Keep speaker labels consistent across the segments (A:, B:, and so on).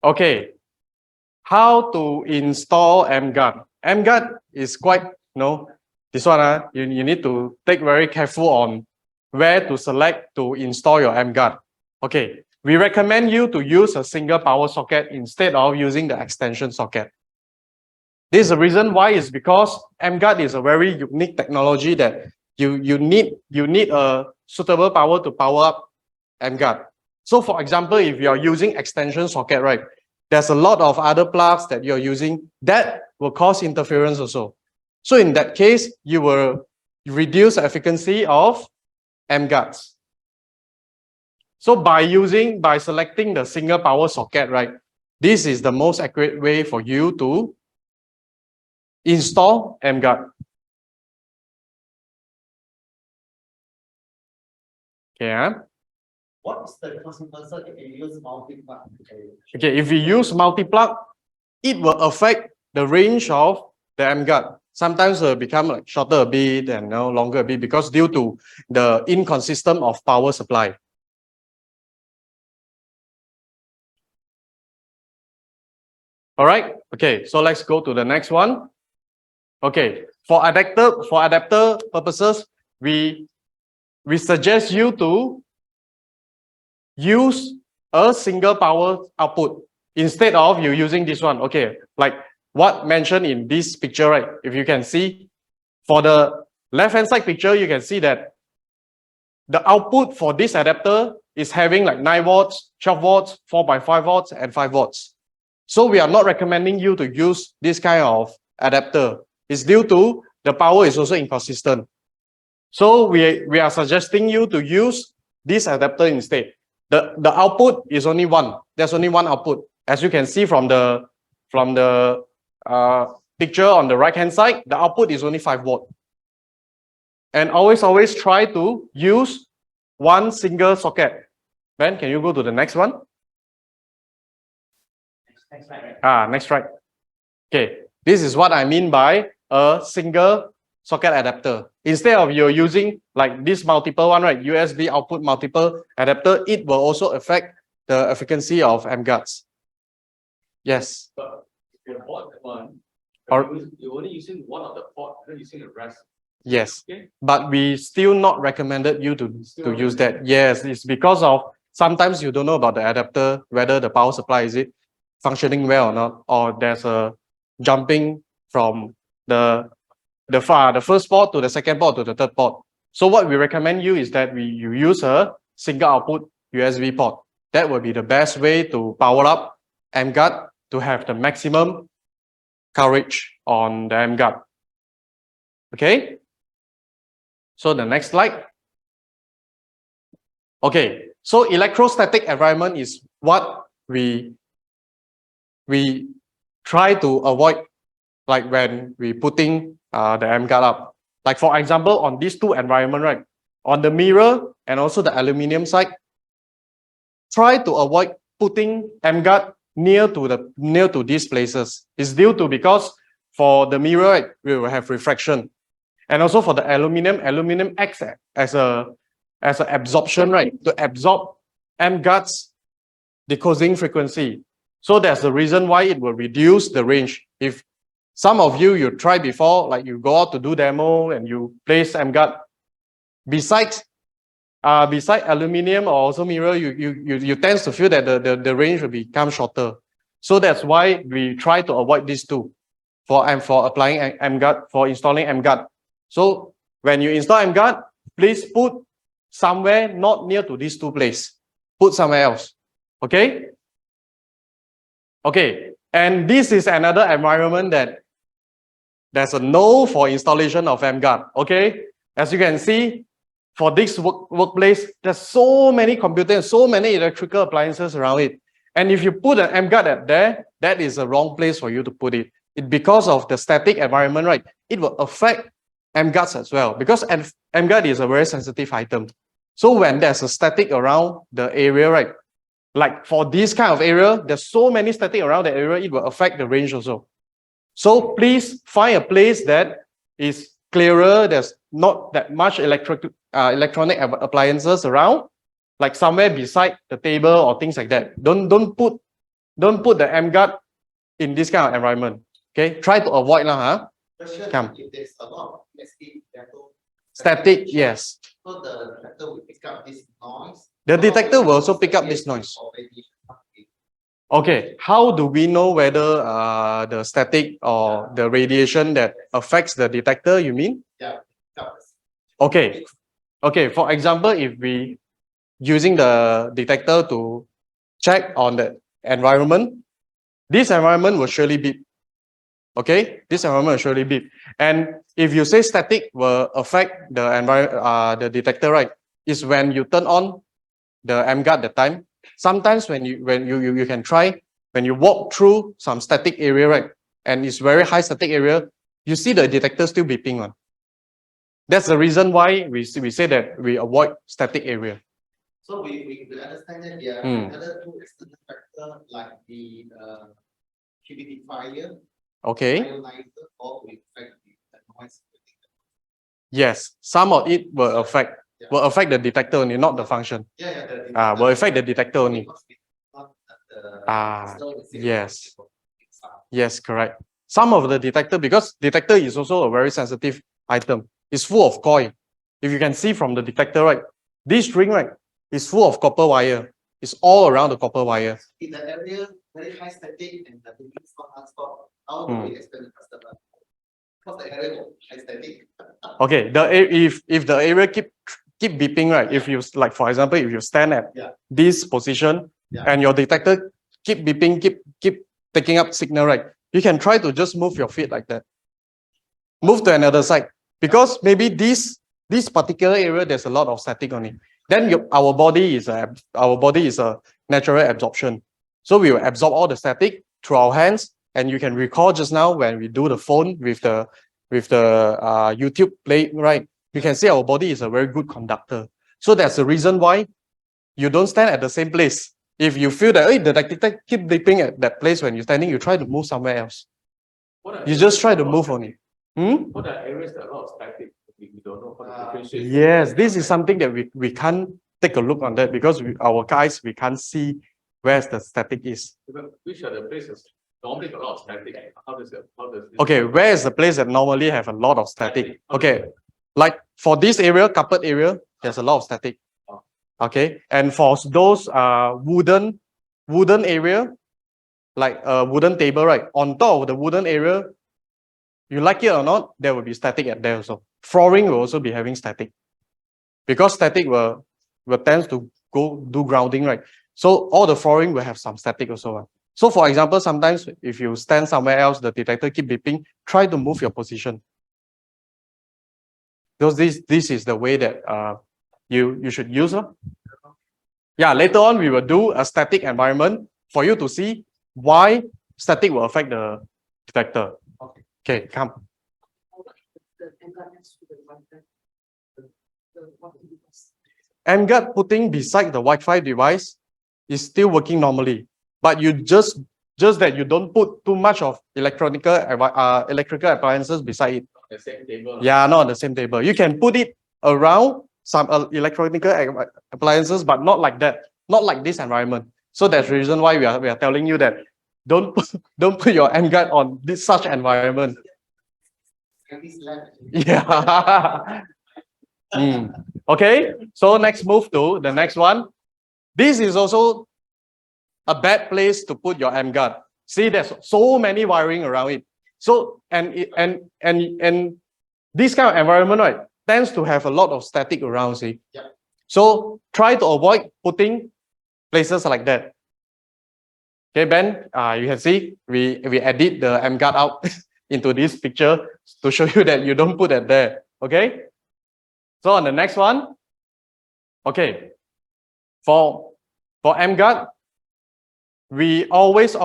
A: Okay, how to install EmGuarde? EmGuarde is quite, this one, you need to take very careful on where to select to install your EmGuarde. Okay, we recommend you to use a single power socket instead of using the extension socket. This is the reason why is because EmGuarde is a very unique technology that you need a suitable power to power up EmGuarde. So for example, if you are using extension socket, right, there's a lot of other plugs that you're using that will cause interference also. So in that case, you will reduce the efficacy of EmGuardes. So by selecting the single power socket, right, this is the most accurate way for you to install EmGuarde. Okay.
B: What is the consequence if you use multi-plug?
A: Okay, if you use multi-plug, it will affect the range of the EmGuarde. Sometimes it will become like shorter a bit and longer a bit because due to the inconsistent of power supply. All right. Okay, so let's go to the next one. Okay, for adapter purposes, we suggest you to use a single power output instead of you using this one. Okay, like what mentioned in this picture, right? If you can see, for the left-hand side picture, you can see that the output for this adapter is having like 9 volts, 12 volts, 4.5 volts, and 5 volts. So we are not recommending you to use this kind of adapter. It's due to the power is also inconsistent. So we are suggesting you to use this adapter instead. The output is only one. There's only one output. As you can see from the picture on the right hand side, the output is only 5 volt. And always try to use one single socket. Ben, can you go to the next one?
B: Next slide, right?
A: Next slide. Okay, this is what I mean by a single socket adapter. Instead of you're using like this multiple one, right? USB output multiple adapter, it will also affect the efficacy of EmGuardes. Yes.
C: But if you bought one,
A: Or
C: you're only using one of the port, you're using the rest.
A: yes,
C: Okay.
A: but we still not recommended you to use that. Yes, it's because of sometimes you don't know about the adapter, whether the power supply is it functioning well or not, or there's a jumping from the first port to the second port to the third port. So what we recommend you is that you use a single output USB port. That will be the best way to power up EmGuarde to have the maximum coverage on the EmGuarde. Okay. So the next slide. Okay, so electrostatic environment is what we try to avoid, like when we putting the EmGuarde up. Like for example, on these two environment, right? On the mirror and also the aluminium side, try to avoid putting EmGuarde near to these places. It's due to because for the mirror, right, we will have refraction. And also for the aluminum acts as an absorption, right? To absorb EmGuarde's decoding frequency. So that's the reason why it will reduce the range. If some of you try before, like you go out to do demo and you place EmGuarde beside aluminum or also mirror, you tend to feel that the range will become shorter. So that's why we try to avoid these two for applying EmGuarde, for installing EmGuarde. So when you install EmGuarde, please put somewhere not near to these two places. Put somewhere else. Okay? Okay. And this is another environment that there's a no for installation of EmGuarde. Okay? As you can see, for this workplace, there's so many computers, so many electrical appliances around it. And if you put an EmGuarde there, that is the wrong place for you to put it. Because of the static environment, right? It will affect EmGuardes as well, because EmGuarde is a very sensitive item. So when there's a static around the area, right? Like for this kind of area, there's so many static around the area, it will affect the range also. So please find a place that is clearer, there's not that much electronic appliances around, like somewhere beside the table or things like that. Don't put don't put the EmGuarde in this kind of environment. Okay, try to avoid lah, huh?
B: Question,
A: Come.
B: if there's a lot of detector,
A: Static, yes.
B: so the detector will pick up this noise.
A: The detector will also pick up this noise. Okay, how do we know whether the static or the radiation that affects the detector, you mean?
B: Yeah.
A: Okay, okay, for example, if we using the detector to check on the environment, this environment will surely beep. Okay, this environment will surely beep. And if you say static will affect the the detector, right? Is when you turn on the EmGuarde the time. Sometimes when you can try when you walk through some static area, right? And it's very high static area, you see the detector still beeping on. That's the reason why we say that we avoid static area.
B: So we understand that there are another two external factors like the humidifier,
A: Okay.
B: ionizer, or will affect the noise.
A: Yes, some of it will affect the detector only, not the function. Will affect the detector only. Yes. Yes, correct. Some of the detector, because detector is also a very sensitive item. It's full of coil. If you can see from the detector, right? This ring, right, is full of copper wire. It's all around the copper wire.
B: In the area very high static and the beeping is not non-stop, how do we explain the customer? Because the area high static.
A: Okay, if the area keep beeping, right? If you like, for example, if you stand at this position and your detector keep beeping, keep taking up signal, right? You can try to just move your feet like that. Move to another side because maybe this particular area there's a lot of static on it. Then our body is a natural absorption, so we will absorb all the static through our hands. And you can recall just now when we do the phone with the YouTube play, right? You can see our body is a very good conductor. So that's the reason why you don't stand at the same place. If you feel that the detector keep beeping at that place when you're standing, you try to move somewhere else. You just try to move on it.
C: What are areas that are a lot of static? We don't know how to differentiate.
A: Yes, this is something that we can't take a look on that because our guys, we can't see where the static is.
C: Which are the places normally got a lot of static? How does this
A: Okay, where is the place that normally have a lot of static? Okay, like for this area, carpet area, there's a lot of static. Okay, and for those wooden area, like a wooden table, right? On top of the wooden area, you like it or not, there will be static at there also. Flooring will also be having static because static will tends to go do grounding, right? So all the flooring will have some static also. Right? So for example, sometimes if you stand somewhere else, the detector keep beeping, try to move your position. Because this is the way that you should use it. Yeah, later on we will do a static environment for you to see why static will affect the detector. Okay, come. EmGuarde putting beside the Wi-Fi device is still working normally, but you just that you don't put too much of electrical appliances beside it.
C: the same table?
A: Yeah, not on the same table. You can put it around some electronic appliances, but not like that, not like this environment. So that's the reason why we are telling you that don't put your EmGuarde on such environment. Yeah. Okay, so next move to the next one. This is also a bad place to put your EmGuarde. See, there's so many wiring around it. So and this kind of environment, right, tends to have a lot of static around. See, so try to avoid putting places like that. Okay, Ben, you can see we edit the EmGuarde out into this picture to show you that you don't put it there. Okay. So on the next one, okay, for EmGuarde, we always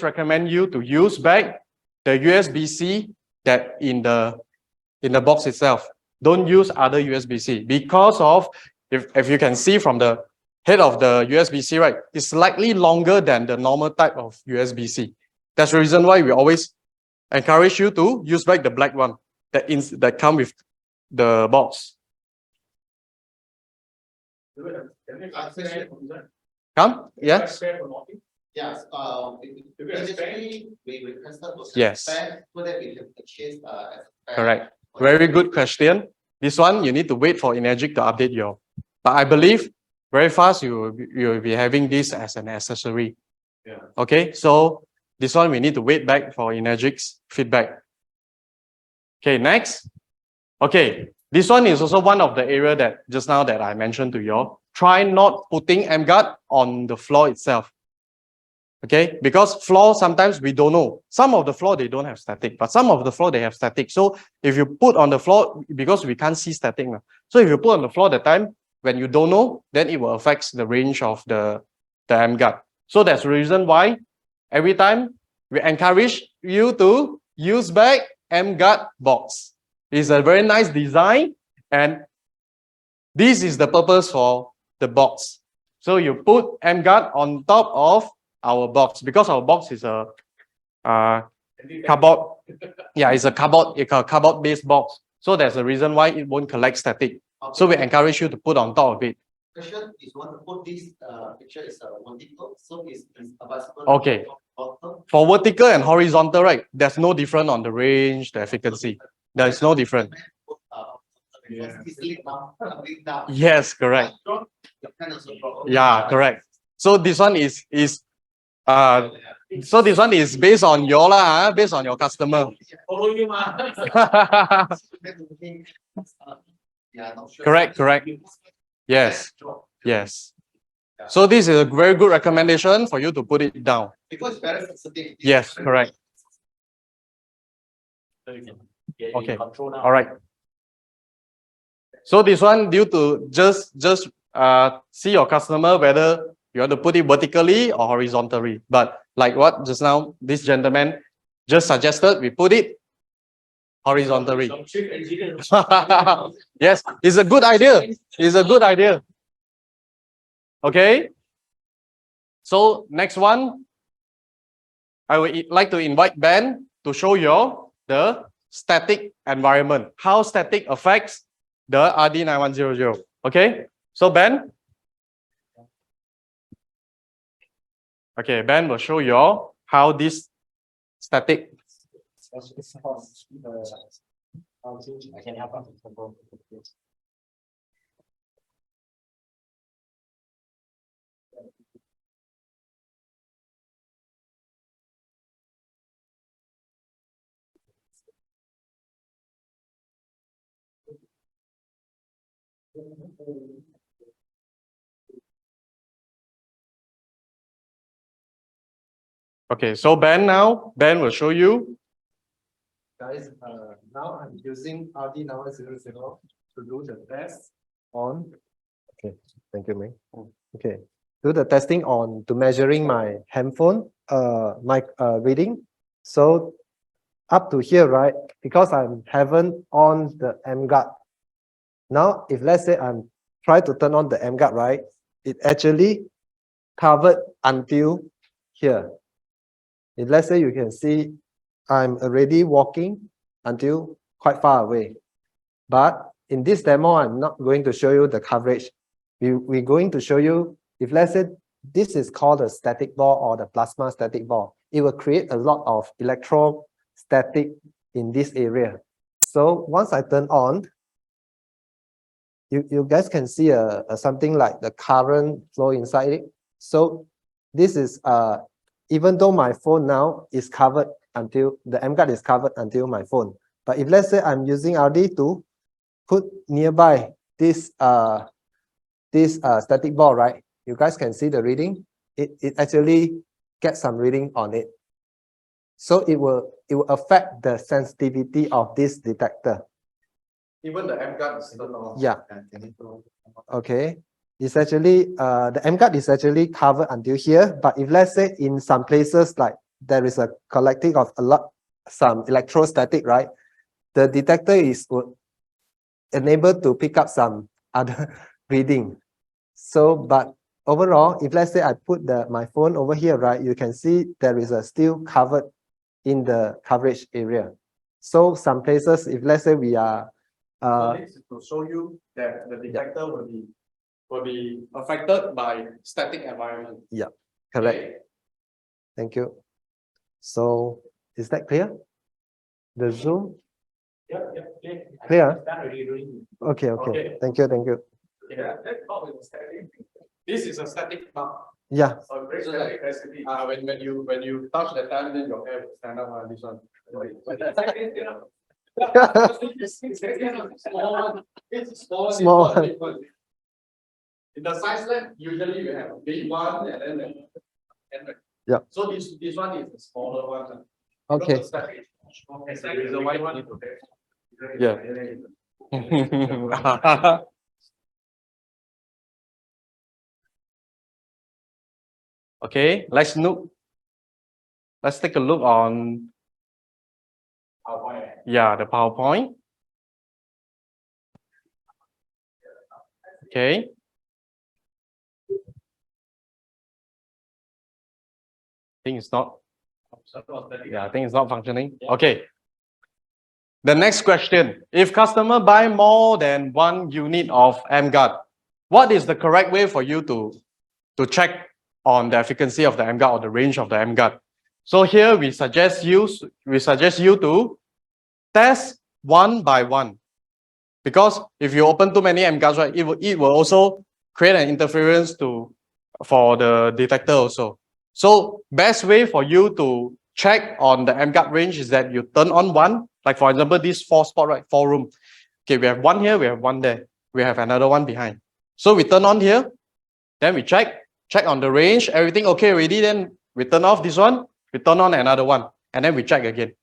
A: recommend you to use back the USB-C that in the box itself. Don't use other USB-C because of if you can see from the head of the USB-C, right, it's slightly longer than the normal type of USB-C. That's the reason why we always encourage you to use back the black one that come with the box. Come? Yes.
B: Yes, previously we requested to
A: Yes.
B: expand so that we can purchase as a
A: Correct. Very good question. This one, you need to wait for Enagic to update you. But I believe very fast you will be having this as an accessory.
C: Yeah.
A: Okay, so this one we need to wait back for Enagic's feedback. Okay, next. Okay, this one is also one of the area that just now that I mentioned to you all. Try not putting EmGuarde on the floor itself. Okay, because floor sometimes we don't know. Some of the floor they don't have static, but some of the floor they have static. So if you put on the floor, because we can't see static, so if you put on the floor that time when you don't know, then it will affect the range of the EmGuarde. So that's the reason why every time we encourage you to use back EmGuarde box. It's a very nice design, and this is the purpose for the box. So you put EmGuarde on top of our box because our box is a cardboard. Yeah, it's a cardboard-based box. So there's a reason why it won't collect static. So we encourage you to put on top of it.
B: Question is want to put this picture is vertical, so is advisable.
A: Okay. For vertical and horizontal, right? There's no difference on the range, the efficacy. There is no difference. Yes, correct. Yeah, correct. So this one is so this one is based on your based on your customer. Correct, correct. Yes, yes. So this is a very good recommendation for you to put it down.
B: Because very sensitive.
A: Yes, correct. Okay. All right. So this one due to just see your customer whether you want to put it vertically or horizontally. But like what just now this gentleman just suggested, we put it horizontally. Yes, it's a good idea. It's a good idea. Okay. So next one, I would like to invite Ben to show you the static environment, how static affects the RD9100. Okay, so Ben. Okay, Ben will show you how this static. Okay, so Ben will show you.
D: Guys, now I'm using RD9100 to do the test on. Okay, thank you, Ming. Okay, do the testing on to measuring my handphone, my reading. So up to here, right? Because I haven't on the EmGuarde. Now, if let's say I'm try to turn on the EmGuarde, right? It actually covered until here. If let's say you can see, I'm already walking until quite far away. But in this demo, I'm not going to show you the coverage. We're going to show you, if let's say this is called a static ball or the plasma static ball, it will create a lot of electrostatic in this area. So once I turn on, you guys can see something like the current flow inside it. So this is even though my phone now is covered until the EmGuarde is covered until my phone. But if let's say I'm using RD to put nearby this static ball, right? You guys can see the reading. It actually gets some reading on it. So it will affect the sensitivity of this detector.
A: Even the EmGuarde is turned on.
D: Yeah. Okay. It's actually the EmGuarde is actually covered until here. But if let's say in some places like there is a collecting of some electrostatic, right? The detector is enabled to pick up some other reading. So, but overall, if let's say I put my phone over here, right, you can see there is still covered in the coverage area. So some places, if let's say we are
A: so this is to show you that the detector will be affected by static environment.
D: Yeah, correct.
A: Okay.
D: Thank you. So is that clear? The Zoom? Clear? Okay, okay. Thank you, thank you.
C: Yeah, that call is static.
A: This is a static mark.
D: Yeah.
C: So very static recipe.
A: When you touch the time, then your hair will stand up. This one. Small one. It's small.
D: Small
A: It's not big one. In the size lab, usually you have a big one and then
D: Yeah.
A: So this one is the smaller one.
D: Okay.
A: Because the static is the white one.
D: Yeah.
A: Okay, let's take a look on the PowerPoint. Okay. I think it's not functioning. Okay. The next question, if customer buy more than 1 unit of EmGuarde, what is the correct way for you to check on the efficacy of the EmGuarde or the range of the EmGuarde? So here we suggest you to test one by one, because if you open too many EmGuardes, right, it will also create an interference for the detector also. So best way for you to check on the EmGuarde range is that you turn on one, like for example this 4 spot, right, 4 room. Okay, we have one here, we have one there, we have another one behind. So we turn on here, then we check on the range, everything okay already, then we turn off this one, we turn on another one, and then we check again.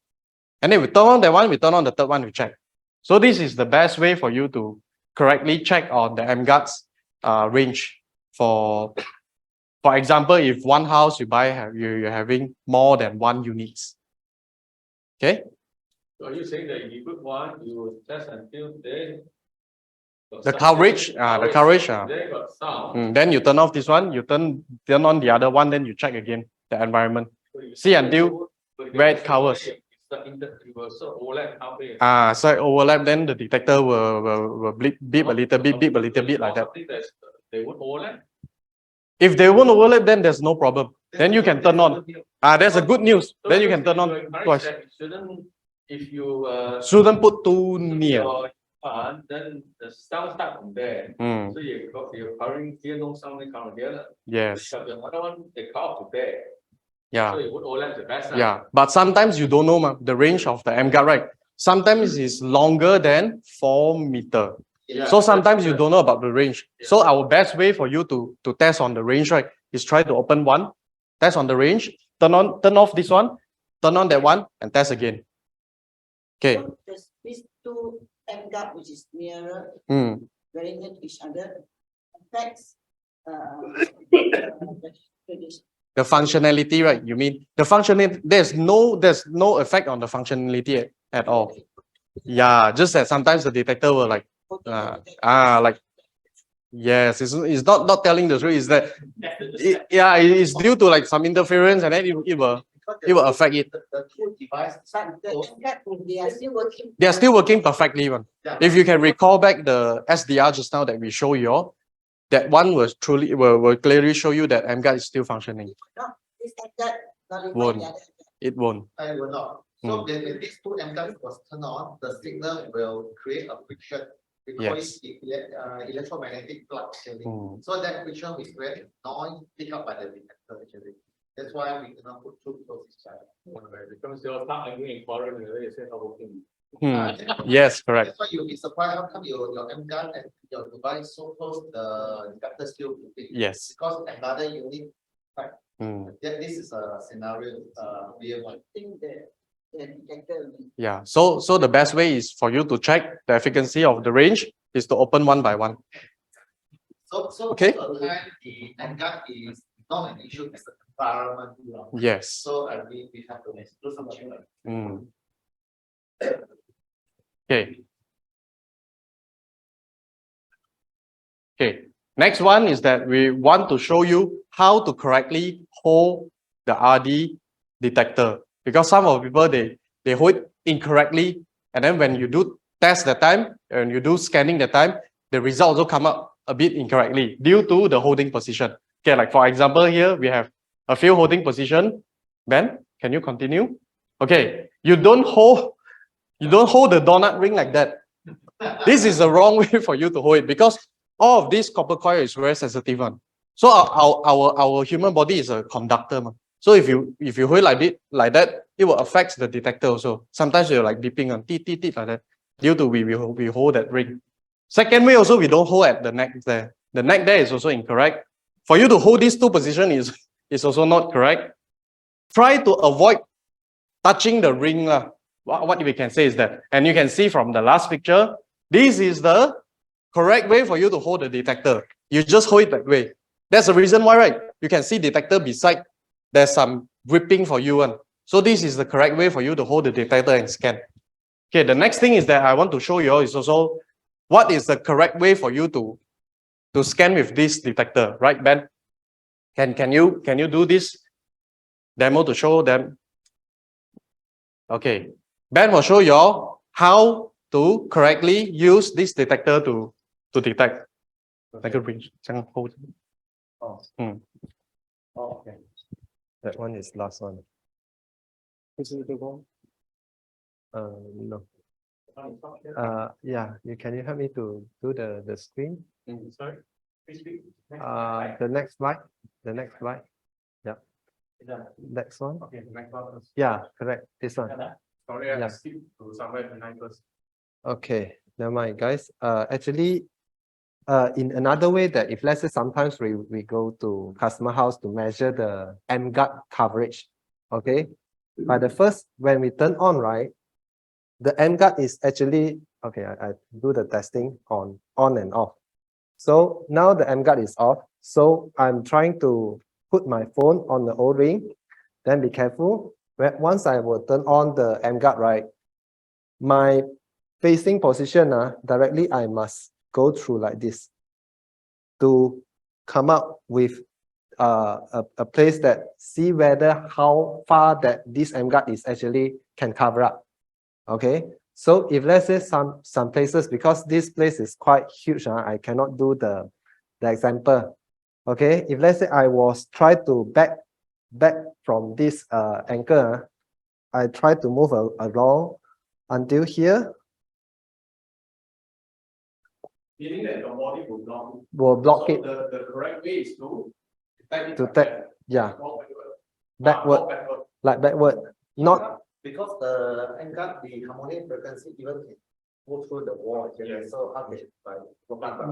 A: And then we turn on that one, we turn on the third one, we check. So this is the best way for you to correctly check on the EmGuarde's range. For example, if one house you buy, you're having more than 1 units. Okay?
C: So are you saying that if you put one, you will test until then?
A: The coverage.
C: They got sound.
A: Then you turn off this one, you turn on the other one, then you check again the environment. See until where it covers. So overlap, then the detector will beep a little bit like that.
C: They won't overlap.
A: If they won't overlap, then there's no problem. Then you can turn on. That's a good news. Then you can turn on twice.
C: If you
A: shouldn't put too near.
C: Then the sound start from there. So you're covering here, no sound, they cover here.
A: Yes.
C: The other one, they cover to there.
A: Yeah.
C: So it would overlap the best.
A: Yeah. But sometimes you don't know the range of the EmGuarde, right? Sometimes it's longer than 4 meters. Yeah, so sometimes you don't know about the range. So our best way for you to test on the range, right, is try to open one, test on the range, turn off this one, turn on that one, and test again. Okay.
E: So there's these two EmGuarde which is nearer, very near to each other, affects
A: the functionality, right? You mean the functionality? There's no effect on the functionality at all. Yeah, just that sometimes the detector will like yes, it's not telling the truth. Is that it's due to like some interference, and then it will affect it.
B: The two devices,
A: They are still working perfectly. If you can recall back the SDR just now that we show you, that one will clearly show you that EmGuarde is still functioning. Won't. It won't.
B: I will not. So when these two EmGuardes was turned on, the signal will create a friction. We call it electromagnetic flux actually. So that friction is where noise picked up by the detector actually. That's why we cannot put two close each other.
C: Because you're not angry in foreign, you say not working.
A: Yes, correct.
B: That's why you'll be surprised how come your EmGuarde and your device so close, the detector still moving.
A: Yes.
B: Because another unit, right? This is a scenario, real one.
A: Yeah. So the best way is for you to check the efficacy of the range is to open one by one.
B: So
A: okay.
B: Most of the time the EmGuarde is not an issue, it's the environment.
A: Yes.
B: So we have to do some check.
A: Okay. Okay. Next one is that we want to show you how to correctly hold the RD detector, because some of the people they hold it incorrectly, and then when you do test the time and you do scanning the time, the results will come up a bit incorrectly due to the holding position. Okay, like for example here we have a few holding position. Ben, can you continue? Okay, you don't hold the donut ring like that. This is the wrong way for you to hold it because all of this copper coil is very sensitive one. So our human body is a conductor. So if you hold it like that, it will affect the detector also. Sometimes you're like beeping on like that, due to we hold that ring. Second way also, we don't hold at the neck there. The neck there is also incorrect. For you to hold these two positions is also not correct. Try to avoid touching the ring. What we can say is that, and you can see from the last picture, this is the correct way for you to hold the detector. You just hold it that way. That's the reason why, right? You can see detector beside, there's some gripping for you. So this is the correct way for you to hold the detector and scan. Okay, the next thing is that I want to show you is also what is the correct way for you to scan with this detector, right, Ben? Can you do this demo to show them? Okay, Ben will show you all how to correctly use this detector to detect. Like a ring. Hold.
D: Oh.
A: Mm.
D: Oh, okay. That one is last one.
A: This is the one.
D: No. Yeah, can you help me to do the screen?
C: Sorry.
D: The next slide. The next slide. Yeah. Next one.
C: Okay, the next one.
D: Yeah, correct. This one.
C: Sorry, I
D: Yeah.
C: skipped to somewhere behind first.
D: Okay, never mind, guys. Actually, in another way that if let's say sometimes we go to customer house to measure the EmGuarde coverage, okay. By the first, when we turn on, right, the EmGuarde is actually okay. I do the testing on and off. So now the EmGuarde is off. So I'm trying to put my phone on the O-ring. Then be careful. Once I will turn on the EmGuarde, right, my facing position, directly I must go through like this to come up with a place that see whether how far that this EmGuarde is actually can cover up. Okay, so if let's say some places, because this place is quite huge, I cannot do the example. Okay, if let's say I was try to back from this anchor, I try to move along until here.
A: Meaning that your body will
D: block
A: so
D: it.
A: The correct way is to take it
D: To
A: like
D: take,
A: that.
D: yeah,
A: Walk
D: backward,
A: backward.
D: like backward, not
B: Because the EmGuarde, the harmonic frequency even can go through the wall.
A: Yeah.
B: So okay, right.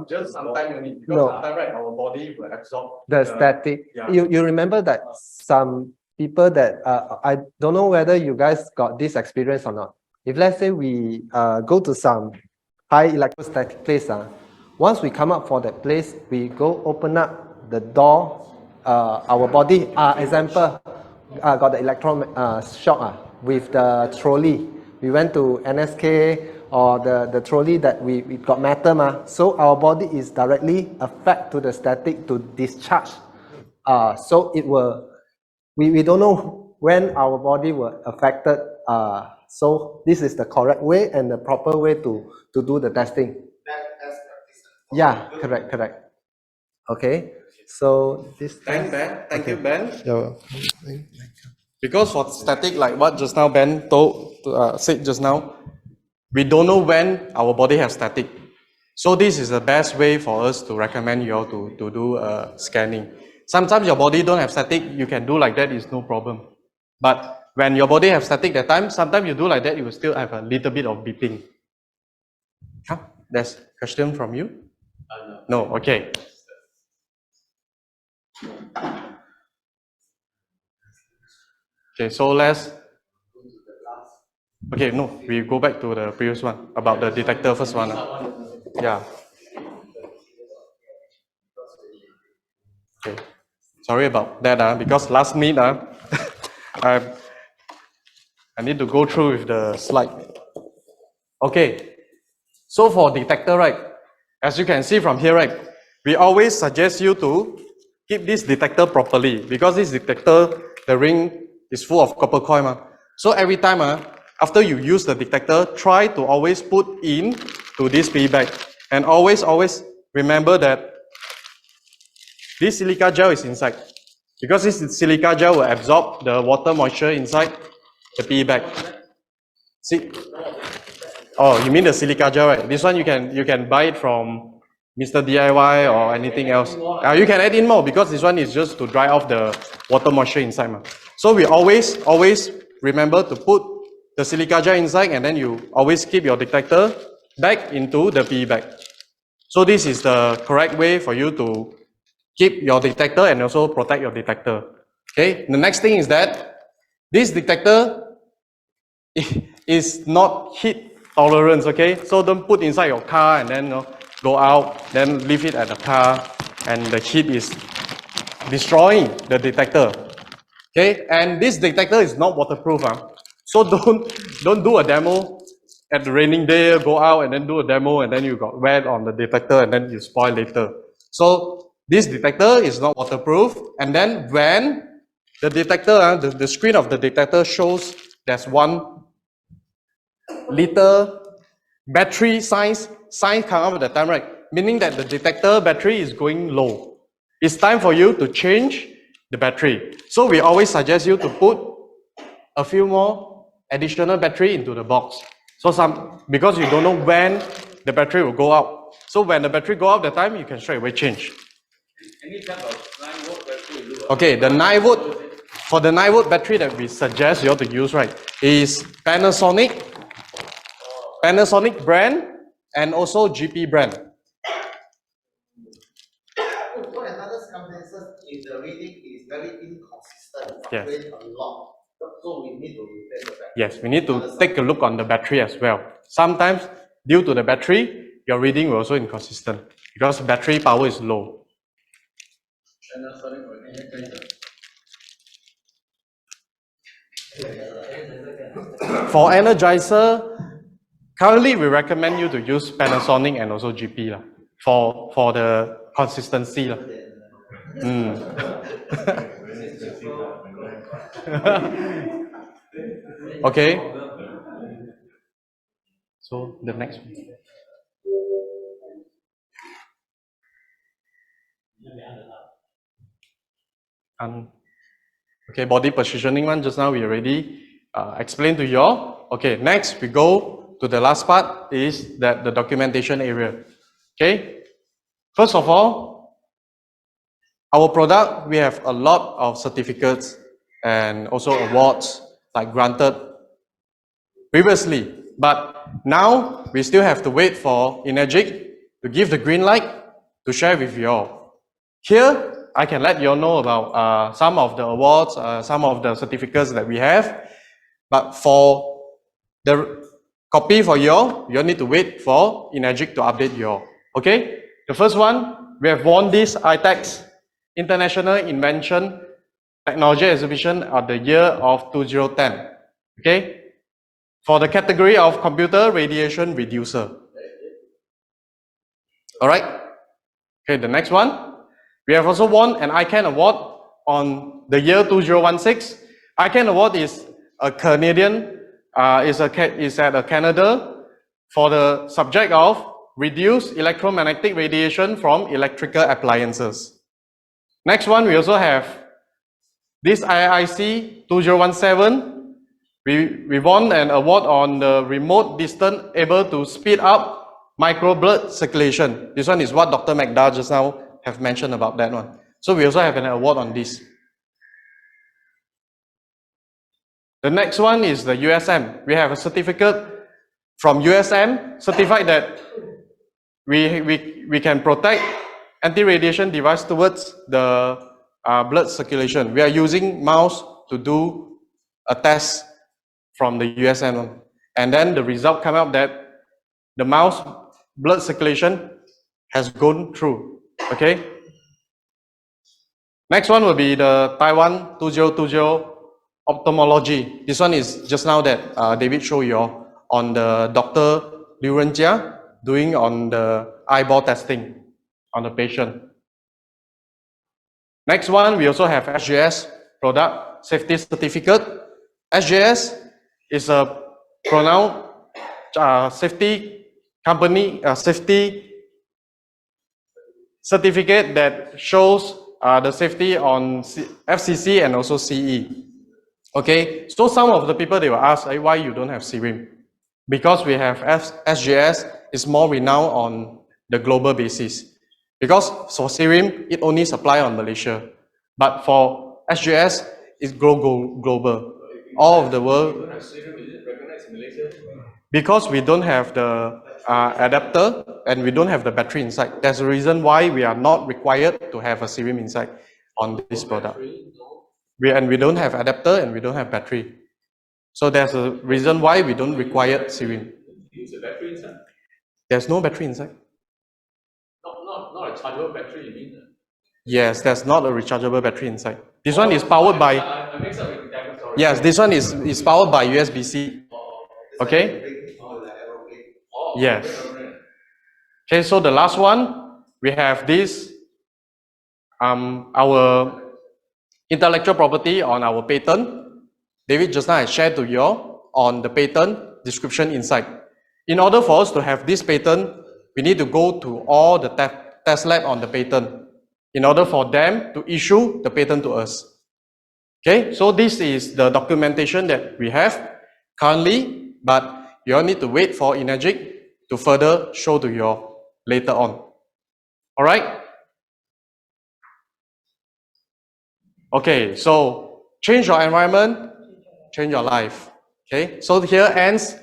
A: Just sometimes only, because
D: No.
A: sometimes, right, our body will absorb
D: the static.
A: yeah.
D: You remember that some people that I don't know whether you guys got this experience or not. If let's say we go to some high electrostatic place, once we come up for that place, we go open up the door. Our body, example, got the electron shock with the trolley. We went to NSK or the trolley that we got metal, so our body is directly affect to the static to discharge. So it will, we don't know when our body will affected. So this is the correct way and the proper way to do the testing. Yeah, correct. Okay, so this.
A: Thank
D: Okay.
A: you, Ben.
D: Yeah.
A: Because for static, like what just now Ben said just now, we don't know when our body has static. So this is the best way for us to recommend you all to do scanning. Sometimes your body don't have static, you can do like that, is no problem. But when your body have static that time, sometimes you do like that, you will still have a little bit of beeping. Huh? There's a question from you? No, okay. Okay, so let's. Okay, no, we go back to the previous one about the detector first one. Yeah. Okay. Sorry about that, because last minute, I need to go through with the slide. Okay. So for detector, right, as you can see from here, right, we always suggest you to keep this detector properly because this detector, the ring is full of copper coil. So every time after you use the detector, try to always put in to this PE bag. And always remember that this silica gel is inside. Because this silica gel will absorb the water moisture inside the PE bag. See? Oh, you mean the silica gel, right? This one you can buy it from Mr. DIY or anything else. You can add in more because this one is just to dry off the water moisture inside. So we always remember to put the silica gel inside, and then you always keep your detector back into the PE bag. So this is the correct way for you to keep your detector and also protect your detector. Okay, the next thing is that this detector is not heat tolerance, okay? So don't put inside your car and then go out, then leave it at the car, and the heat is destroying the detector. Okay, and this detector is not waterproof. So don't do a demo at the raining day, go out and then do a demo and then you got wet on the detector and then you spoil later. So this detector is not waterproof, and then when the detector, the screen of the detector shows there's 1 liter battery signs come up at the time, right? Meaning that the detector battery is going low. It's time for you to change the battery. So we always suggest you to put a few more additional battery into the box. So because you don't know when the battery will go out. So when the battery go out the time, you can straight away change.
C: Any type of 9-volt battery will do.
A: Okay, the 9-volt, for the 9-volt battery that we suggest you to use, right, is Panasonic brand and also GP brand.
B: So another circumstances is the reading is very inconsistent,
A: Yes.
B: fluctuates a lot. So we need to replace the battery.
A: Yes, we need to take a look on the battery as well. Sometimes, due to the battery, your reading will also inconsistent because battery power is low. For Energizer, currently we recommend you to use Panasonic and also GP for the consistency. Okay. So the next one. Okay, body positioning one just now we already explained to you all. Okay, next we go to the last part is that the documentation area. Okay, first of all, our product, we have a lot of certificates and also awards like granted previously, but now we still have to wait for Enagic to give the green light to share with you all. Here, I can let you all know about some of the awards, some of the certificates that we have, but for the copy for you all need to wait for Enagic to update you all. Okay? The first one, we have won this ITEX International Invention Technology Exhibition of the year of 2010. Okay? For the category of computer radiation reducer. Alright? Okay, the next one. We have also won an ICANN award on the year 2016. ICANN award is a Canadian, is at Canada for the subject of reduced electromagnetic radiation from electrical appliances. Next one, we also have this IIC 2017. We won an award on the remote distant able to speed up micro blood circulation. This one is what Dr. McDowell just now have mentioned about that one. So we also have an award on this. The next one is the USM. We have a certificate from USM certified that we can protect anti-radiation device towards the blood circulation. We are using mouse to do a test from the USM, and then the result come out that the mouse blood circulation has gone through. Okay. Next one will be the Taiwan 2020 ophthalmology. This one is just now that David showed you all on the Dr. Liu Renjia doing on the eyeball testing on the patient. Next one, we also have SGS product safety certificate. SGS is a pronoun safety company, safety certificate that shows the safety on FCC and also CE. Okay, so some of the people, they will ask, why you don't have CRIM? Because we have SGS is more renowned on the global basis. Because for CRIM, it only supply on Malaysia. But for SGS, it's global. All of the world. Because we don't have the adapter and we don't have the battery inside. That's the reason why we are not required to have a CRIM inside on this product. We don't have adapter and we don't have battery. So there's a reason why we don't require CRIM.
C: Use a battery inside?
A: There's no battery inside.
C: Not a chargeable battery, you mean?
A: Yes, there's not a rechargeable battery inside. This one is powered by.
C: I mix up with detector.
A: Yes, this one is powered by USB-C. Okay. Yes. Okay, so the last one, we have this, our intellectual property on our patent. David just now I shared to you on the patent description inside. In order for us to have this patent, we need to go to all the test lab on the patent in order for them to issue the patent to us. Okay, so this is the documentation that we have currently, but you all need to wait for Enagic to further show to you later on. All right? Okay, so change your environment, change your life. Okay, so here ends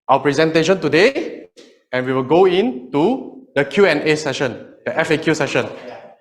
A: our presentation today, and we will go into the Q&A session, the FAQ session.